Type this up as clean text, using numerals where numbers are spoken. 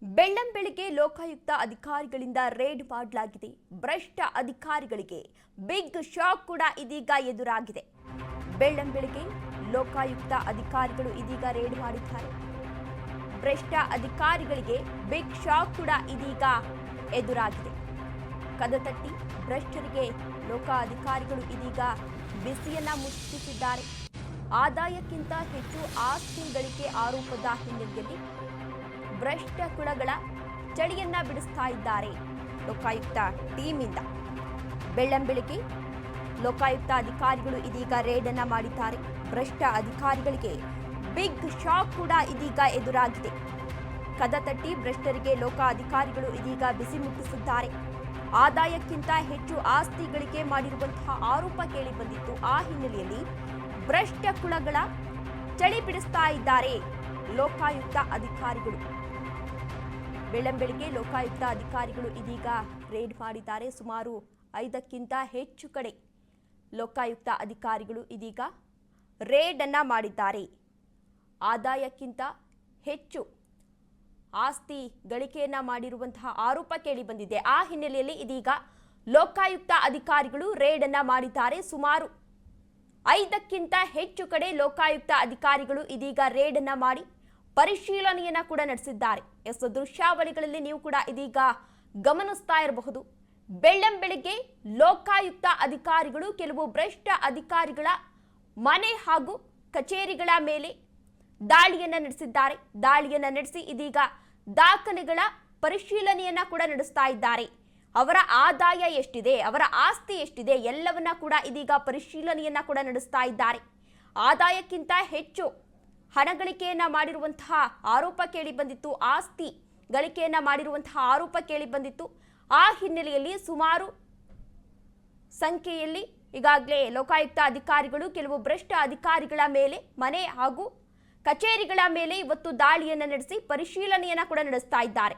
ಬೆಳ್ಳಂಬೆಳಗ್ಗೆ ಲೋಕಾಯುಕ್ತ ಅಧಿಕಾರಿಗಳಿಂದ ರೇಡ್ ಮಾಡಲಾಗಿದೆ. ಭ್ರಷ್ಟ ಅಧಿಕಾರಿಗಳಿಗೆ ಬಿಗ್ ಶಾಕ್ ಕೂಡ ಇದೀಗ ಎದುರಾಗಿದೆ. ಬೆಳ್ಳಂಬೆಳಗ್ಗೆ ಲೋಕಾಯುಕ್ತ ಅಧಿಕಾರಿಗಳು ಇದೀಗ ರೇಡ್ ಮಾಡಿದ್ದಾರೆ. ಭ್ರಷ್ಟ ಅಧಿಕಾರಿಗಳಿಗೆ ಬಿಗ್ ಶಾಕ್ ಕೂಡ ಇದೀಗ ಎದುರಾಗಿದೆ. ಕದತಟ್ಟಿ ಭ್ರಷ್ಟರಿಗೆ ಲೋಕ ಅಧಿಕಾರಿಗಳು ಇದೀಗ ಬಿಸಿಯನ್ನ ಮುಚ್ಚಿಸಿದ್ದಾರೆ. ಆದಾಯಕ್ಕಿಂತ ಹೆಚ್ಚು ಆಸ್ತಿ ಗಳಿಕೆ ಆರೋಪದ ಹಿನ್ನೆಲೆಯಲ್ಲಿ ಭ್ರಷ್ಟ ಕುಳಗಳ ಚಳಿಯನ್ನ ಬಿಡಿಸ್ತಾ ಇದ್ದಾರೆ ಲೋಕಾಯುಕ್ತ ಟೀಮಿಂದ. ಬೆಳ್ಳಂಬೆಳಗ್ಗೆ ಲೋಕಾಯುಕ್ತ ಅಧಿಕಾರಿಗಳು ಇದೀಗ ರೇಡ್ ಅನ್ನ ಮಾಡಿದ್ದಾರೆ. ಭ್ರಷ್ಟ ಅಧಿಕಾರಿಗಳಿಗೆ ಬಿಗ್ ಶಾಕ್ ಕೂಡ ಇದೀಗ ಎದುರಾಗಿದೆ. ಕದತಟ್ಟಿ ಭ್ರಷ್ಟರಿಗೆ ಲೋಕ ಅಧಿಕಾರಿಗಳು ಇದೀಗ ಬಿಸಿ ಮುಟ್ಟಿಸಿದ್ದಾರೆ. ಆದಾಯಕ್ಕಿಂತ ಹೆಚ್ಚು ಆಸ್ತಿ ಗಳಿಕೆ ಮಾಡಿರುವಂತಹ ಆರೋಪ ಕೇಳಿ ಬಂದಿತ್ತು. ಆ ಹಿನ್ನೆಲೆಯಲ್ಲಿ ಭ್ರಷ್ಟ ಕುಳಗಳ ಚಳಿ ಬಿಡಿಸ್ತಾ ಇದ್ದಾರೆ ಲೋಕಾಯುಕ್ತ ಅಧಿಕಾರಿಗಳು. ಬೆಳ್ಳಂಬೆಳಗ್ಗೆ ಲೋಕಾಯುಕ್ತ ಅಧಿಕಾರಿಗಳು ಇದೀಗ ರೇಡ್ ಮಾಡಿದ್ದಾರೆ. ಸುಮಾರು 5ಕ್ಕಿಂತ ಹೆಚ್ಚು ಕಡೆ ಲೋಕಾಯುಕ್ತ ಅಧಿಕಾರಿಗಳು ಇದೀಗ ರೇಡ್ ಅನ್ನ ಮಾಡಿದ್ದಾರೆ. ಆದಾಯಕ್ಕಿಂತ ಹೆಚ್ಚು ಆಸ್ತಿ ಗಳಿಕೆಯನ್ನ ಮಾಡಿರುವಂತಹ ಆರೋಪ ಕೇಳಿ ಬಂದಿದೆ. ಆ ಹಿನ್ನೆಲೆಯಲ್ಲಿ ಇದೀಗ ಲೋಕಾಯುಕ್ತ ಅಧಿಕಾರಿಗಳು ರೇಡ್ ಅನ್ನ ಮಾಡಿದ್ದಾರೆ. ಸುಮಾರು 5ಕ್ಕಿಂತ ಹೆಚ್ಚು ಕಡೆ ಲೋಕಾಯುಕ್ತ ಅಧಿಕಾರಿಗಳು ಇದೀಗ ರೇಡ್ ಅನ್ನ ಮಾಡಿ ಪರಿಶೀಲನೆಯನ್ನ ಕೂಡ ನಡೆಸಿದ್ದಾರೆ. ದೃಶ್ಯಾವಳಿಗಳಲ್ಲಿ ನೀವು ಕೂಡ ಇದೀಗ ಗಮನಿಸ್ತಾ ಇರಬಹುದು. ಬೆಳ್ಳಂಬೆಳಗ್ಗೆ ಲೋಕಾಯುಕ್ತ ಅಧಿಕಾರಿಗಳು ಕೆಲವು ಭ್ರಷ್ಟ ಅಧಿಕಾರಿಗಳ ಮನೆ ಹಾಗೂ ಕಚೇರಿಗಳ ಮೇಲೆ ದಾಳಿಯನ್ನ ನಡೆಸಿದ್ದಾರೆ. ದಾಳಿಯನ್ನ ನಡೆಸಿ ಇದೀಗ ದಾಖಲೆಗಳ ಪರಿಶೀಲನೆಯನ್ನ ಕೂಡ ನಡೆಸ್ತಾ ಇದ್ದಾರೆ. ಅವರ ಆದಾಯ ಎಷ್ಟಿದೆ, ಅವರ ಆಸ್ತಿ ಎಷ್ಟಿದೆ ಎಲ್ಲವನ್ನ ಕೂಡ ಇದೀಗ ಪರಿಶೀಲನೆಯನ್ನ ಕೂಡ ನಡೆಸ್ತಾ ಇದ್ದಾರೆ. ಆದಾಯಕ್ಕಿಂತ ಹೆಚ್ಚು ಹಣ ಗಳಿಕೆಯನ್ನ ಮಾಡಿರುವಂತಹ ಆರೋಪ ಕೇಳಿ ಬಂದಿತ್ತು. ಆಸ್ತಿ ಗಳಿಕೆಯನ್ನ ಮಾಡಿರುವಂತಹ ಆರೋಪ ಕೇಳಿ ಬಂದಿತ್ತು. ಆ ಹಿನ್ನೆಲೆಯಲ್ಲಿ ಸುಮಾರು ಸಂಖ್ಯೆಯಲ್ಲಿ ಈಗಾಗಲೇ ಲೋಕಾಯುಕ್ತ ಅಧಿಕಾರಿಗಳು ಕೆಲವು ಭ್ರಷ್ಟ ಅಧಿಕಾರಿಗಳ ಮೇಲೆ ಮನೆ ಹಾಗೂ ಕಚೇರಿಗಳ ಮೇಲೆ ಇವತ್ತು ದಾಳಿಯನ್ನ ನಡೆಸಿ ಪರಿಶೀಲನೆಯನ್ನ ಕೂಡ ನಡೆಸ್ತಾ ಇದ್ದಾರೆ.